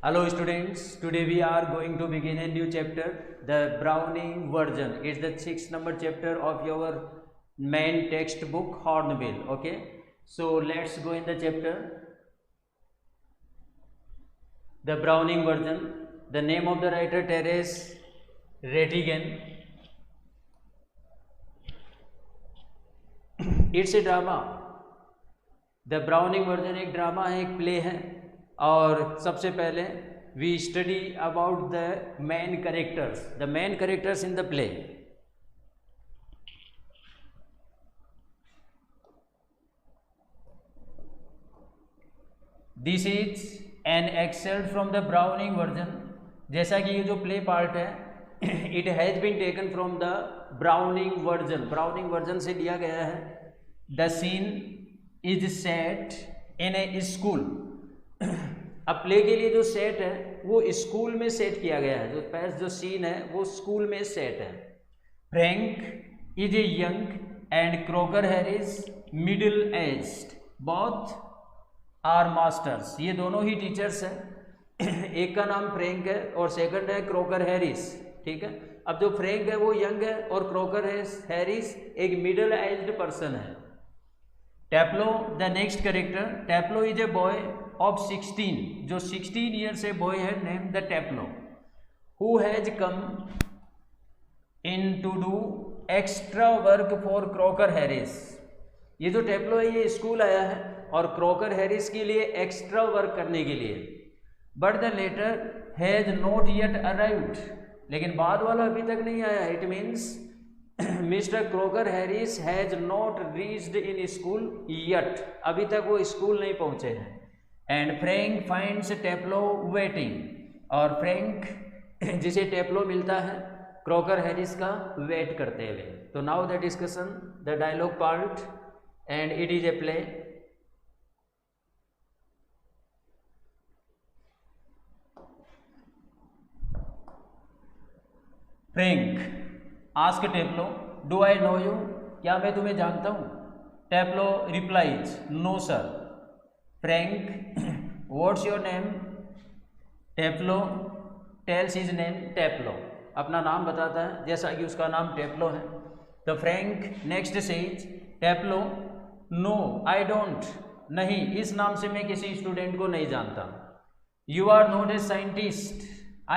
Hello students, today we are going to begin a new chapter, the Browning version. It's the 6th number chapter of your main textbook Hornbill. Okay, so let's go in the chapter. The Browning version. The name of the writer Terence Rattigan. It's a drama. The Browning version एक drama है, एक play है. और सबसे पहले we study about the main characters in the play. This is an excerpt from the Browning version. जैसा कि ये जो प्ले पार्ट है it has been taken from the Browning version से लिया गया है. The scene is set in a school. अब प्ले के लिए जो सेट है वो स्कूल में सेट किया गया है. जो सीन है वो स्कूल में सेट है. Frank is a young and Crocker Harris middle aged. Both are masters. ये दोनों ही टीचर्स हैं. एक का नाम फ्रैंक है और सेकंड है क्रोकर हैरिस. ठीक है. अब जो फ्रैंक है वो यंग है और क्रोकर हैरिस एक मिडिल एज्ड पर्सन है. Taplow the next character. Taplow is a boy of 16. जो 16 ईयर्स ए बॉय है name the Taplow who has come in to do extra work for Croker Harris. ये जो टेप्लो है ये school आया है और क्रोकर हैरिस के लिए एक्स्ट्रा वर्क करने के लिए. But the latter has not yet arrived. लेकिन बाद वाला अभी तक नहीं आया. It means Mister croaker Harris has not reached in school yet. अभी तक वो स्कूल नहीं पहुंचे हैं. And Frank finds Taplow waiting. और फ्रैंक जिसे टेप्लो मिलता है क्रोकर हैरिस का वेट करते हुए. तो now the discussion the dialogue part and it is a play. Frank ask Taplow do I know you. क्या मैं तुम्हें जानता हूँ. Taplow replies no sir. Frank what's your name. Taplow tells his name Taplow. अपना नाम बताता है जैसा कि उसका नाम टेप्लो है. तो Frank next says Taplow no I don't. नहीं, इस नाम से मैं किसी स्टूडेंट को नहीं जानता. You are not a scientist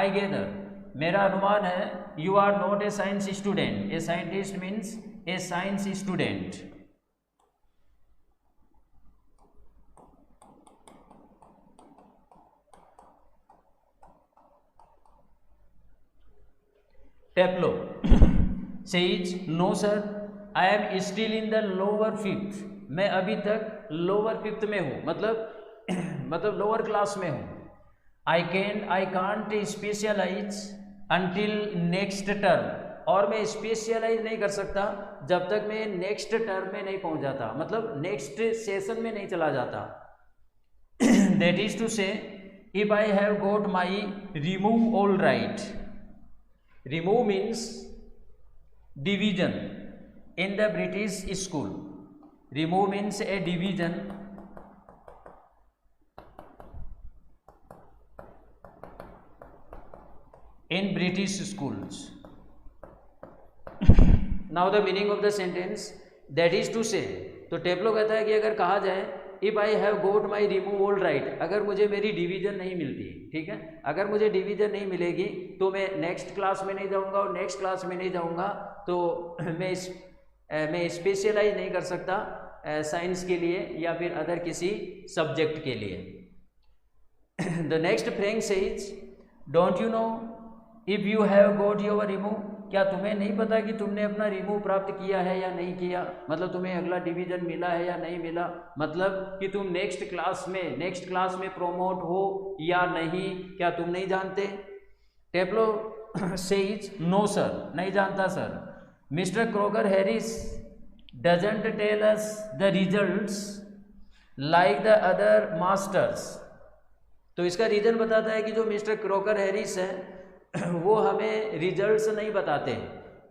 I gather. मेरा अनुमान है you are not a science student. A scientist means a science student. Taplow says no sir I am still in the lower fifth. मैं अभी तक lower fifth में हूँ. मतलब lower class में हूँ. I can't specialise until next term. और मैं स्पेशलाइज नहीं कर सकता जब तक मैं नेक्स्ट टर्म में नहीं पहुंच जाता. मतलब नेक्स्ट सेशन में नहीं चला जाता. दैट इज टू से if I have got my remove all right. Remove means division in the British school. Remove means A division in British schools. Now the meaning of the sentence that is to say. तो टेप्लो कहता है कि अगर कहा जाए if I have got my remove all right, अगर मुझे मेरी डिवीजन नहीं मिलती. ठीक है. अगर मुझे डिवीजन नहीं मिलेगी तो मैं नेक्स्ट क्लास में नहीं जाऊंगा और नेक्स्ट क्लास में नहीं जाऊंगा तो मैं स्पेशलाइज नहीं कर सकता साइंस के लिए या फिर अदर किसी सब्जेक्ट के लिए. The next Frank says don't you know if you have got your remove. क्या तुम्हें नहीं पता कि तुमने अपना रिमूव प्राप्त किया है या नहीं किया. मतलब तुम्हें अगला डिवीजन मिला है या नहीं मिला. मतलब कि तुम नेक्स्ट क्लास में प्रोमोट हो या नहीं, क्या तुम नहीं जानते. Taplow says no sir. नहीं जानता sir. Mister croaker Harris doesn't tell us the results like the other masters. तो इसका रीजन बताता है कि जो मिस्टर क्रोकर हैरिस है वो हमें रिजल्ट्स नहीं बताते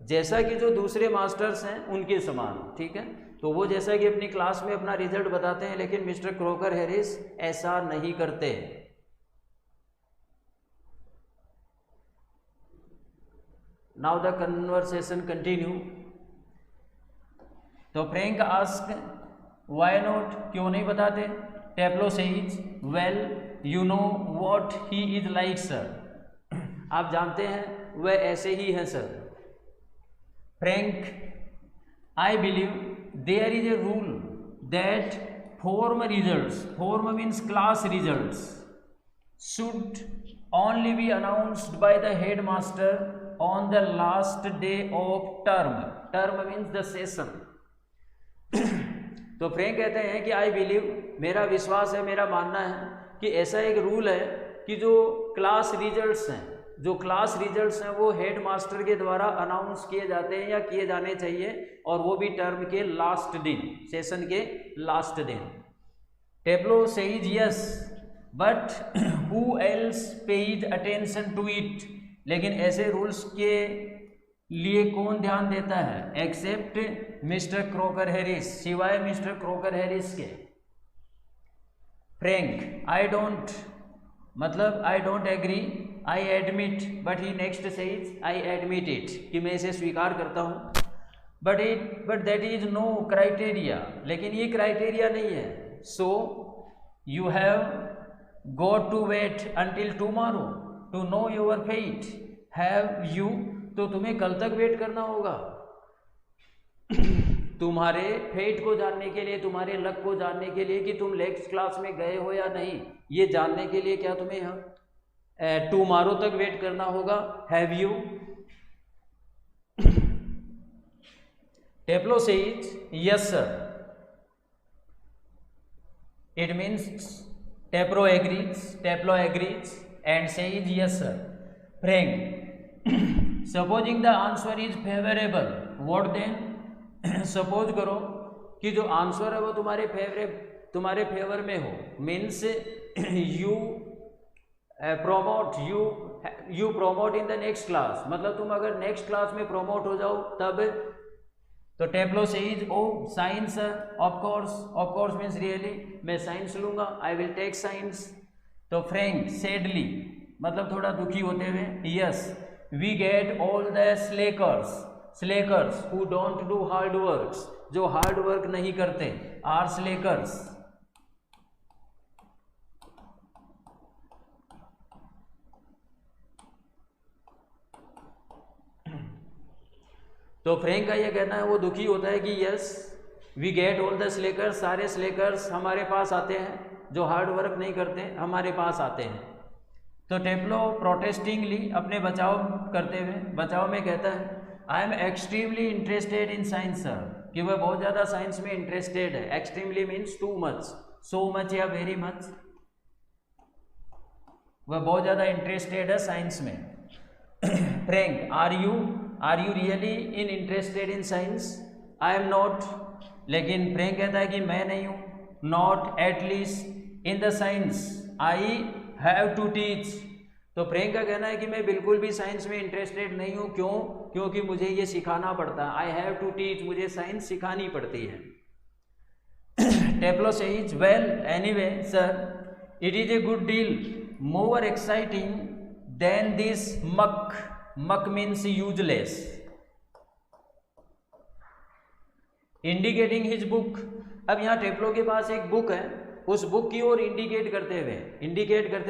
जैसा कि जो दूसरे मास्टर्स हैं उनके समान. ठीक है. तो वो जैसा कि अपनी क्लास में अपना रिजल्ट बताते हैं लेकिन मिस्टर क्रोकर हैरिस ऐसा नहीं करते. Now the conversation continue. तो फ्रैंक आस्क व्हाई नॉट, क्यों नहीं बताते? Taplow says well you know what he is like sir, आप जानते हैं वह ऐसे ही है sir. Frank I believe there is a rule that form results, form means class results, should only be announced by the headmaster on the last day of term. Term means the session. तो Frank कहते हैं कि I believe, मेरा विश्वास है, मेरा मानना है कि ऐसा एक रूल है कि जो क्लास रिजल्ट्स हैं, जो क्लास रिजल्ट्स हैं वो हेड मास्टर के द्वारा अनाउंस किए जाते हैं या किए जाने चाहिए, और वो भी टर्म के लास्ट दिन, सेशन के लास्ट दिन। Taplow says yes but who else pays attention to it, लेकिन ऐसे रूल्स के लिए कौन ध्यान देता है? एक्सेप्ट मिस्टर क्रोकर हैरिस, सिवाय मिस्टर क्रोकर हैरिस के। फ्रैंक आई डोंट, मतलब I don't agree, I admit, but he next says I admit it, कि मैं इसे स्वीकार करता हूँ, but that is no criteria, लेकिन ये क्राइटेरिया नहीं है। So you have got to wait until tomorrow to know your fate. Have you, तो तुम्हें कल तक वेट करना होगा तुम्हारे फेट को जानने के लिए, तुम्हारे लक को जानने के लिए कि तुम नेक्स्ट क्लास में गए हो या नहीं, ये जानने के लिए क्या तुम्हें टुमारो तक वेट करना होगा? Have you? Taplow says yes sir, it means Tablo agrees and says yes sir. Frank, supposing the answer is favorable, what then? Suppose करो कि जो आंसर है वो तुम्हारे फेवर में हो, means you promote in the next class, मतलब तुम अगर नेक्स्ट क्लास में प्रोमोट हो जाओ तब। तो Taplow says oh science of course means really, मैं साइंस लूंगा, आई विल टेक साइंस। तो फ्रैंक सैडली, मतलब थोड़ा दुखी होते हुए, yes we get all the slackers who don't do hard works, जो हार्ड वर्क नहीं करते, आर स्लेकर्स। तो फ्रैंक का ये कहना है, वो दुखी होता है कि yes we get all the slackers, सारे स्लेकर्स हमारे पास आते हैं, जो हार्ड वर्क नहीं करते हमारे पास आते हैं। तो टेप्लो प्रोटेस्टिंगली, अपने बचाव करते हुए, बचाव में कहता है I am extremely interested in science sir, कि वह बहुत ज़्यादा साइंस में इंटरेस्टेड है। Extremely means too much, so much या वेरी मच, वह बहुत ज़्यादा इंटरेस्टेड है साइंस में। Frank are you really in interested in science? I am not, लेकिन फ्रैंक कहता है कि मैं नहीं हूँ। Not at least in the science I have to teach. तो फ्रैंक का कहना है कि मैं बिल्कुल भी साइंस में इंटरेस्टेड नहीं हूँ। क्यों? क्योंकि मुझे ये सिखाना पड़ता है। आई हैव टू टीच, मुझे साइंस सिखानी पड़ती है। Taplow says well anyway sir it is a good deal more exciting than this muck. Muck means useless. Indicating his book. अब यहाँ टेप्लो के पास एक बुक है, उस बुक की ओर इंडिकेट करते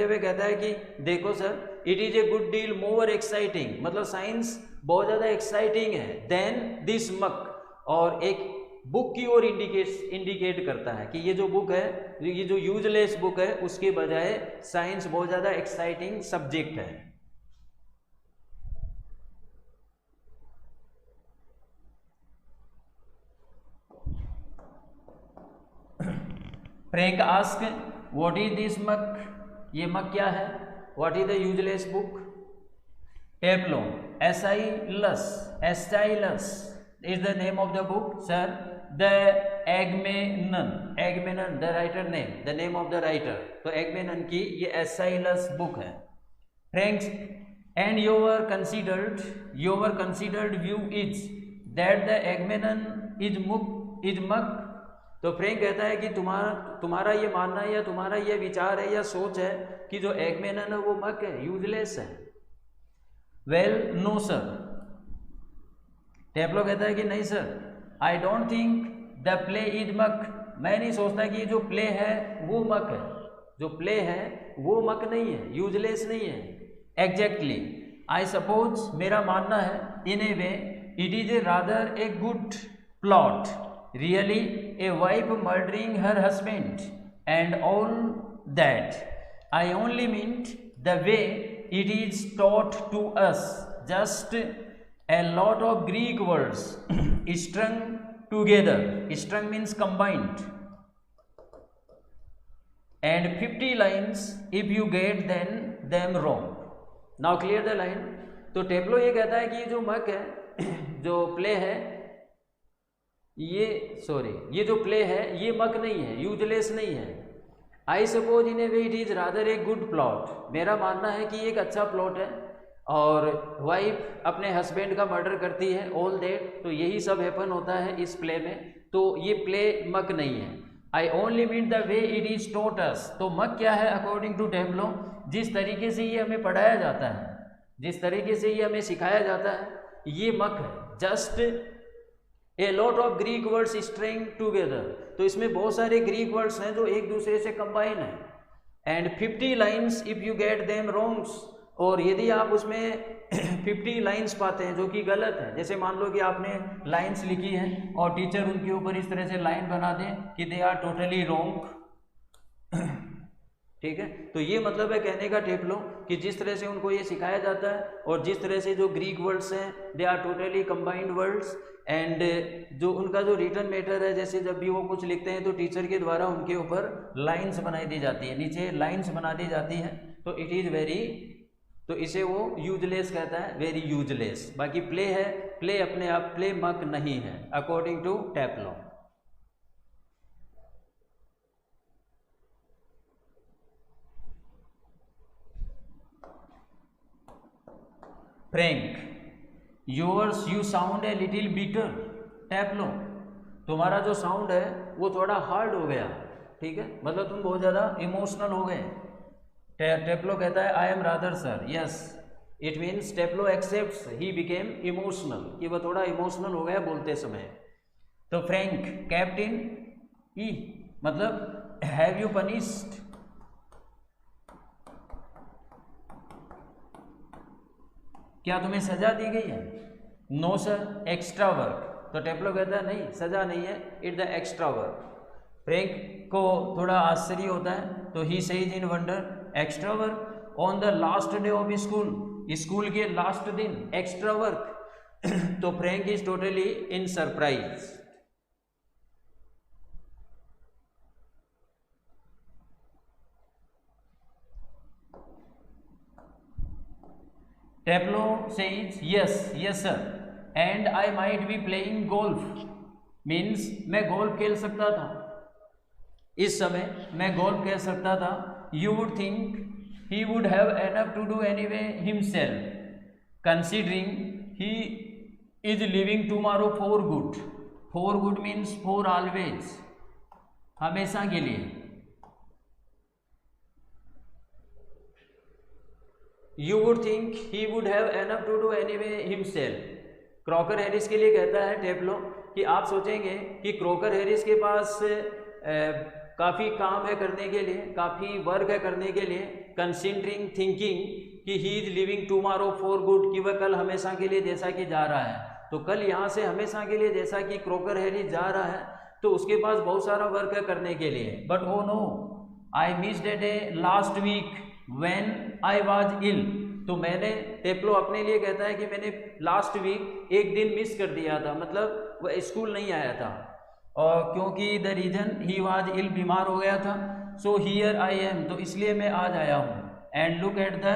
हुए कहता है कि देखो sir it is a good deal more exciting, मतलब साइंस बहुत ज़्यादा एक्साइटिंग है देन दिस मक, और एक बुक की ओर इंडिकेट करता है कि ये जो बुक है, ये जो यूजलेस बुक है, उसके बजाय साइंस बहुत ज़्यादा एक्साइटिंग सब्जेक्ट है। Frank ask what is this muck, ये मक क्या है? What is the useless book? Taplow Aeschylus is the name of the book sir. The Agamemnon the writer name, the name of the writer. तो Agamemnon की ये Aeschylus book है। Frank's and your considered view is that the Agamemnon is muck. तो Frank कहता है कि तुम्हारा ये मानना है या तुम्हारा ये विचार है या सोच है कि जो एगमेनन है वो मक है, यूजलेस है। वेल नो सर टेप्लो कहता है कि नहीं sir, I don't think the play is मक, मैं नहीं सोचता कि जो प्ले है वो मक है, जो प्ले है वो मक नहीं है, यूजलेस नहीं है। एग्जैक्टली, आई सपोज, मेरा मानना है, in a way it is a rather a good plot, really a wife murdering her husband and all that, I only mean the way it is taught to us, just a lot of Greek words strung together, strung means combined, and 50 lines if you get them wrong. Now clear the line. तो टेप्लो ये कहता है कि जो मक है, जो play है, ये जो प्ले है ये मक नहीं है, यूजलेस नहीं है। I suppose in a way it is rather a good plot, मेरा मानना है कि एक अच्छा प्लॉट है, और वाइफ अपने हस्बैंड का मर्डर करती है, ऑल दैट, तो यही सब हैपन होता है इस प्ले में, तो ये प्ले मक नहीं है। आई only mean the way it is taught us, तो मक क्या है अकॉर्डिंग टू टेप्लो, जिस तरीके से ये हमें पढ़ाया जाता है, जिस तरीके से ये हमें सिखाया जाता है, ये मक है। Just a lot of Greek words string together, तो इसमें बहुत सारे ग्रीक वर्ड्स हैं जो एक दूसरे से कंबाइन है, and 50 lines if you get them wrongs, और यदि आप उसमें 50 लाइंस पाते हैं जो कि गलत है, जैसे मान लो कि आपने लाइंस लिखी हैं और टीचर उनके ऊपर इस तरह से लाइन बना दें कि दे आर टोटली रॉन्ग, ठीक है, तो ये मतलब है कहने का टेप्लो कि जिस तरह से उनको ये सिखाया जाता है और जिस तरह से जो ग्रीक वर्ड्स हैं they are totally combined words, and जो उनका जो रिटन मैटर है, जैसे जब भी वो कुछ लिखते हैं तो टीचर के द्वारा उनके ऊपर लाइंस बनाई दी जाती है, नीचे लाइंस बना दी जाती है, तो इट इज़ वेरी, तो इसे वो यूजलेस कहता है, वेरी यूजलेस। बाकी प्ले है, प्ले अपने आप प्ले मक नहीं है according to Taplow. Frank, yours you sound a little bitter, Taplow, तुम्हारा जो साउंड है वो थोड़ा हार्ड हो गया, ठीक है, मतलब तुम बहुत ज़्यादा इमोशनल हो गए। टेप्लो कहता है I am rather sir, yes, it means Taplow accepts he became emotional, कि वह थोड़ा इमोशनल हो गया बोलते समय। तो फ्रैंक, कैप्टन ई मतलब हैव यू पनिश्ड, क्या तुम्हें सजा दी गई है? नो सर, एक्स्ट्रा वर्क, तो टेप्लो कहता है नहीं, सजा नहीं है, it the extra work. Frank को थोड़ा आश्चर्य होता है, तो he says in wonder, extra work on the last day of school, school के लास्ट दिन एक्स्ट्रा वर्क, तो Frank is totally in surprise. Taplow says yes, yes sir, and I might be playing golf, means मैं golf खेल सकता था, इस समय मैं गोल्फ खेल सकता था। You would think he would have enough to do anyway himself, considering he is leaving tomorrow for good. For good means for always, हमेशा के लिए। You would think he would have enough to do anyway himself. Crocker Harris के लिए कहता है टेप्लो कि आप सोचेंगे कि क्रॉकर हैरिस के पास काफ़ी काम है करने के लिए, काफ़ी वर्क है करने के लिए, कंसिडरिंग थिंकिंग कि he is living tomorrow for good, कि वह कल हमेशा के लिए जैसा कि जा रहा है, तो कल यहाँ से हमेशा के लिए जैसा कि क्रॉकर हैरिस जा रहा है तो उसके पास बहुत सारा वर्क है करने के लिए। But oh no, I missed a day last week when I was ill, तो मैंने, टेप्लो अपने लिए कहता है कि मैंने लास्ट वीक एक दिन मिस कर दिया था, मतलब वह स्कूल नहीं आया था, और क्योंकि the reason he was ill, बीमार हो गया था, सो हियर आई एम, तो इसलिए मैं आज आया हूँ, and look at the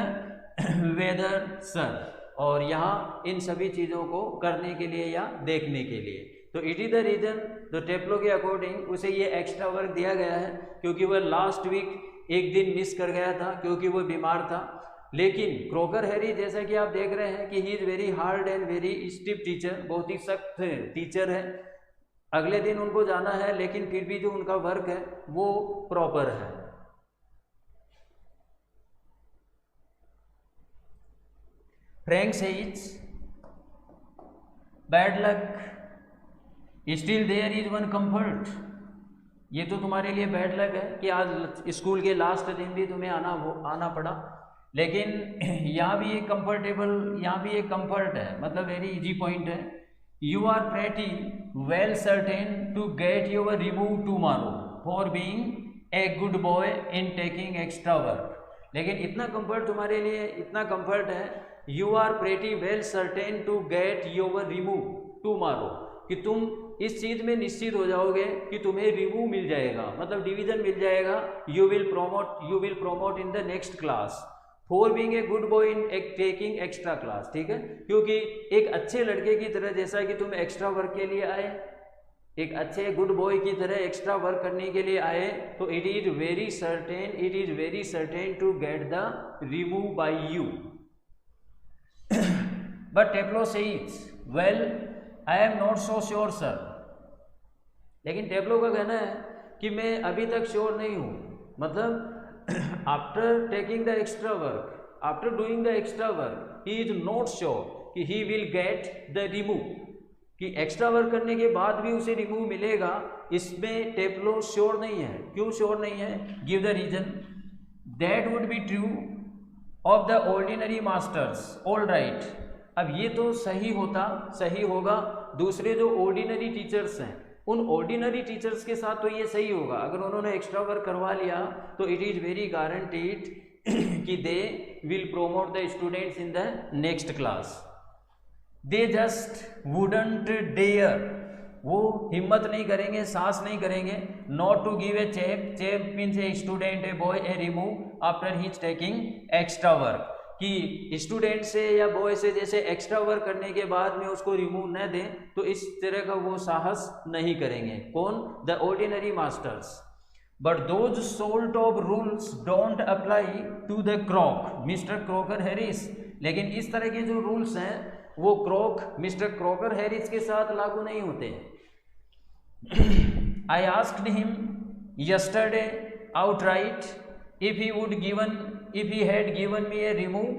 weather sir, और यहाँ इन सभी चीज़ों को करने के लिए या देखने के लिए, तो इट इज़ द रीजन। तो टेप्लो के अकॉर्डिंग उसे ये एक्स्ट्रा वर्क दिया गया है क्योंकि वह लास्ट वीक एक दिन मिस कर गया था क्योंकि वह बीमार था। लेकिन क्रॉकर हैरी जैसा कि आप देख रहे हैं कि he is very hard and very stiff teacher, बहुत ही सख्त टीचर है, अगले दिन उनको जाना है लेकिन फिर भी जो उनका वर्क है वो प्रॉपर है। Frank says bad luck, still there is one comfort. ये तो तुम्हारे लिए बैड लक है कि आज स्कूल के लास्ट दिन भी तुम्हें आना पड़ा, लेकिन यहाँ भी एक कंफर्टेबल, यहाँ भी एक कंफर्ट है, मतलब वेरी इजी पॉइंट है। You are pretty well certain to get your remove tomorrow for being a good boy in taking extra work. लेकिन इतना कंफर्ट तुम्हारे लिए, इतना कंफर्ट है, you are pretty well certain to get your remove tomorrow, कि तुम इस चीज में निश्चित हो जाओगे कि तुम्हें रिमूव मिल जाएगा, मतलब डिवीजन मिल जाएगा। You will promote in the next class for being a good boy in taking extra class, ठीक है। क्योंकि एक अच्छे लड़के की तरह, जैसा कि तुम एक्स्ट्रा वर्क के लिए आए, एक अच्छे गुड बॉय की तरह एक्स्ट्रा वर्क करने के लिए आए, तो it is very certain to get the remove by you. But Taplow says well I am not so sure sir. लेकिन टेप्लो का कहना है कि मैं अभी तक श्योर नहीं हूँ, मतलब after taking the extra work, after doing the extra work, he is not sure कि he will get the remove, कि एक्स्ट्रा वर्क करने के बाद भी उसे रिमूव मिलेगा, इसमें टेप्लो श्योर नहीं है। क्यों श्योर नहीं है? Give the reason. That would be true of the ordinary masters, all right. अब ये तो सही होगा दूसरे जो ऑर्डिनरी टीचर्स हैं, उन ऑर्डिनरी टीचर्स के साथ तो ये सही होगा। अगर उन्होंने एक्स्ट्रा वर्क करवा लिया तो इट इज़ वेरी गारंटीड कि they will promote the students in the next class. They just wouldn't dare, वो हिम्मत नहीं करेंगे, साहस नहीं करेंगे, not to give a chap means a student, a boy, a remove after he is taking extra work, कि student से या बॉय से जैसे एक्स्ट्रा वर्क करने के बाद में उसको रिमूव न दें, तो इस तरह का वो साहस नहीं करेंगे। कौन? The ordinary masters. But those sort of rules don't apply to the Crock Mister Crocker Harris. लेकिन इस तरह के जो रूल्स हैं वो मिस्टर क्रॉकर हैरिस के साथ लागू नहीं होते। आई asked him yesterday outright if he had given me a remove,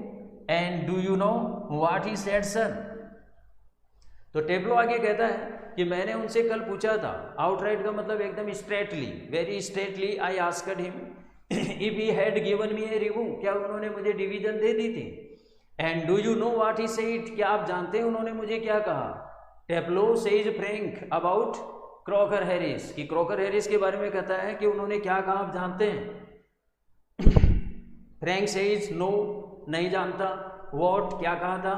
and do you know what he said sir? तो टेप्लो आगे कहता है कि मैंने उनसे कल पूछा था, आउटराइट का मतलब एकदम straightly, very straightly, I asked him if he had given me a remove, क्या उन्होंने मुझे डिवीजन दे दी थी? And do you know what he said, क्या आप जानते हैं उन्होंने मुझे क्या कहा? Taplow says Frank about Crocker Harris, कि क्रॉकर हैरिस के बारे में कहता है कि उन्होंने क्या कहा, आप जानते हैं? फ्रैंक सेज नो, नहीं जानता। व्हाट, क्या कहा था?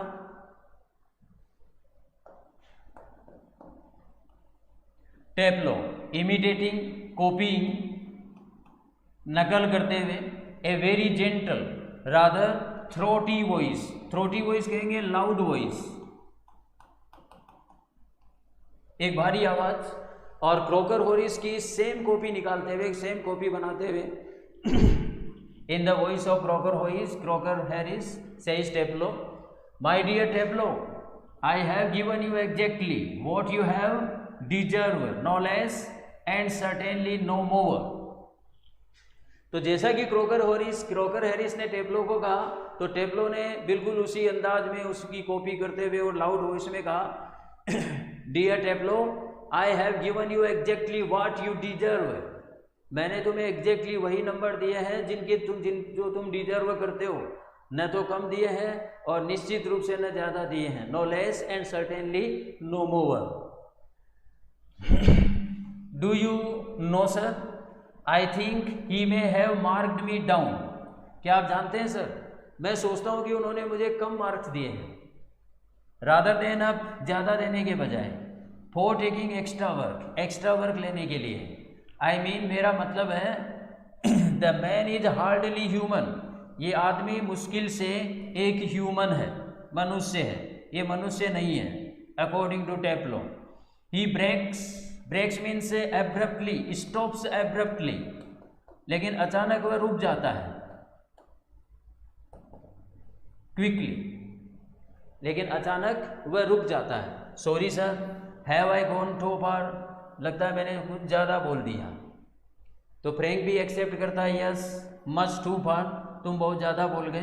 टेप्लो इमिटेटिंग, कॉपीइंग, नकल करते हुए, a very gentle rather throaty voice, throaty voice कहेंगे लाउड वॉइस, एक भारी आवाज, और क्रॉकर हैरिस की सेम कॉपी निकालते हुए, सेम कॉपी बनाते हुए, in the voice of Crocker Harris says Tableau, my dear Tableau, I have given you exactly what you have deserved, no less and certainly no more। तो जैसा कि Crocker Harris ने टेप्लो को कहा, तो टेप्लो ने बिल्कुल उसी अंदाज में उसकी कॉपी करते हुए और लाउड वॉइस में कहा, dear Taplow, I have given you exactly what you deserve, मैंने तुम्हें एग्जैक्टली वही नंबर दिए हैं जो तुम डिजर्व करते हो, न तो कम दिए हैं और निश्चित रूप से न ज़्यादा दिए हैं, no less and certainly no more. Do you know sir, I think he may have marked me down, क्या आप जानते हैं सर, मैं सोचता हूँ कि उन्होंने मुझे कम मार्क्स दिए हैं, रादर देन अब ज़्यादा देने के बजाय, फॉर टेकिंग एक्स्ट्रा वर्क लेने के लिए। आई मीन मेरा मतलब है, the man is hardly human, ये आदमी मुश्किल से एक ह्यूमन है, मनुष्य है, ये मनुष्य नहीं है, according to Taplow. He breaks means abruptly, stops abruptly, लेकिन अचानक वह रुक जाता है, क्विकली, लेकिन अचानक वह रुक जाता है। Sorry sir, have I gone too far, लगता है मैंने कुछ ज़्यादा बोल दिया। तो फ्रैंक भी एक्सेप्ट करता है, यस, मच टू फार, तुम बहुत ज़्यादा बोल गए।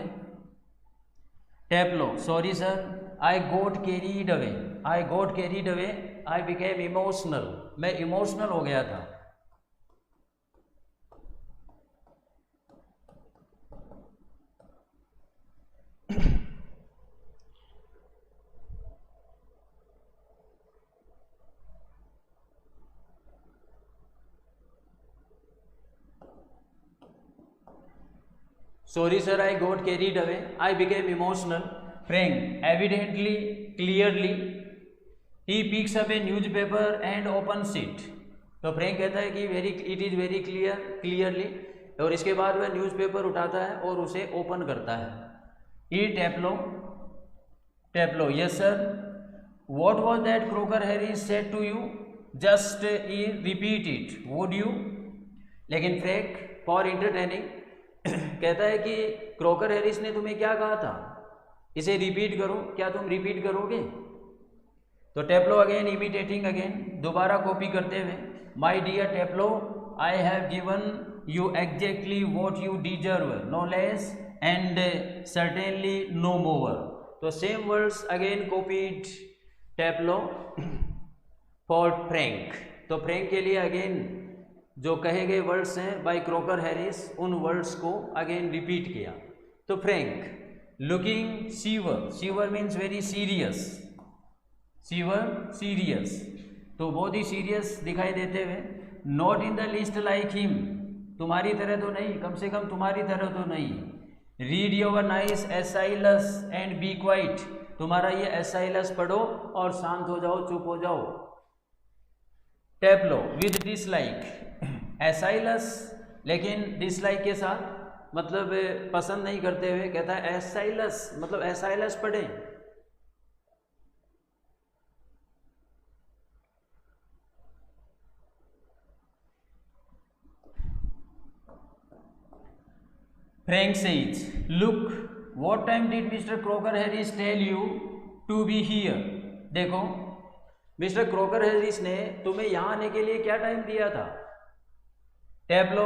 Taplow, sorry sir, I got carried away, I got carried away, I became emotional, मैं इमोशनल हो गया था। Sorry sir, I got carried away. I became emotional. Frank, evidently, clearly, he picks up a newspaper and opens it. तो Frank कहता है कि it is very clear, clearly, और इसके बाद वह न्यूज़पेपर उठाता है और उसे ओपन करता है। Uh Taplow, Taplow, yes sir, what was that Crocker Harris said to you, just uh repeat it, would you. लेकिन फ्रैंक फॉर इंटरटेनिंग कहता है कि क्रोकर हैरिस ने तुम्हें क्या कहा था, इसे रिपीट करो, क्या तुम रिपीट करोगे। तो टेप्लो अगेन इमिटेटिंग अगेन, दोबारा कॉपी करते हुए, my dear Taplow, I have given you exactly what you deserve, no less and certainly no more. तो same words again copied Taplow for Frank. तो फ्रैंक के लिए again जो कहे गए वर्ड्स हैं बाय क्रोकर हैरिस, उन वर्ड्स को अगेन रिपीट किया। तो Frank looking severe, severe means very serious, severe serious, तो बहुत ही सीरियस दिखाई देते हुए, not in the list like him, तुम्हारी तरह तो नहीं, कम से कम तुम्हारी तरह तो नहीं, read your nice Aeschylus and be quiet, तुम्हारा ये एसाइलस पढ़ो और शांत हो जाओ, चुप हो जाओ। टेप्लो विद डिसलाइक, एसाइलस लेकिन डिसलाइक के साथ, मतलब पसंद नहीं करते हुए, कहता है एसाइलस, मतलब एसाइलस पढ़े। Frank says, look, what time did Mister croaker Harris tell you to be here. देखो, मिस्टर क्रोकर हैरिस ने तुम्हें यहां आने के लिए क्या टाइम दिया था। Taplow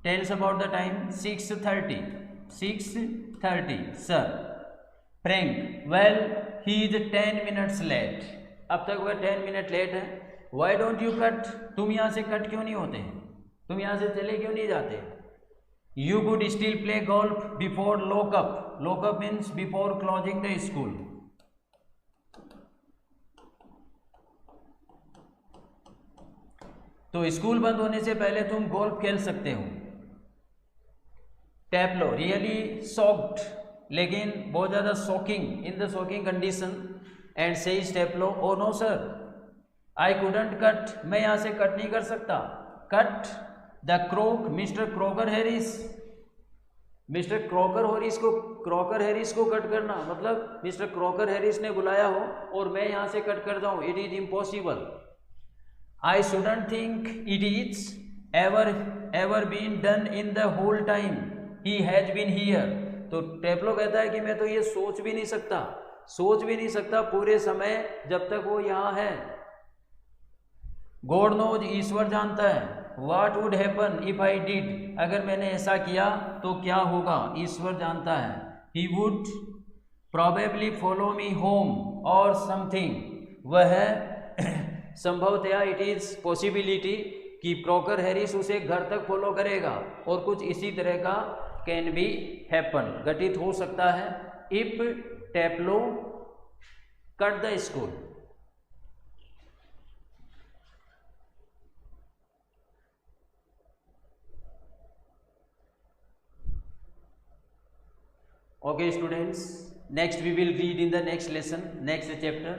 tells about the time 6:30, 6:30 sir. Frank, well he is 10 minutes late, अब तक वह 10 मिनट लेट है। वाई डोंट यू कट, तुम यहाँ से कट क्यों नहीं होते हैं, तुम यहाँ से चले क्यों नहीं जाते। You could still play golf before lockup, lockup means before closing the school. तो स्कूल बंद होने से पहले तुम गोल्फ खेल सकते हो। टेप्लो रियली शॉक्ड, लेकिन बहुत ज़्यादा shocking, in the shocking condition, and says Taplow, oh no sir, I couldn't cut, मैं यहाँ से कट नहीं कर सकता। Cut the Crock Mister croaker Harris, Mister croaker Harris को कट करना, मतलब मिस्टर क्रोकर हैरिस ने बुलाया हो और मैं यहाँ से कट कर जाऊँ, it is impossible. I shouldn't think it is ever been done in the whole time he has been here। तो टेप्लो कहता है कि मैं तो ये सोच भी नहीं सकता पूरे समय जब तक वो यहाँ है। गॉड नोज, ईश्वर जानता है। What would happen if I did, अगर मैंने ऐसा किया तो क्या होगा, ईश्वर जानता है। He would probably follow me home or something, वह संभवतया, इट इज पॉसिबिलिटी कि क्रोकर हैरिस उसे घर तक फॉलो करेगा, और कुछ इसी तरह का कैन बी हैपन, घटित हो सकता है, if Taplow cut the school. Okay students, next we will read in the next lesson, next chapter,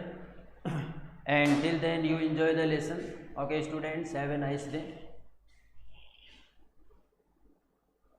and till then you enjoy the lesson. Okay students, have a nice day.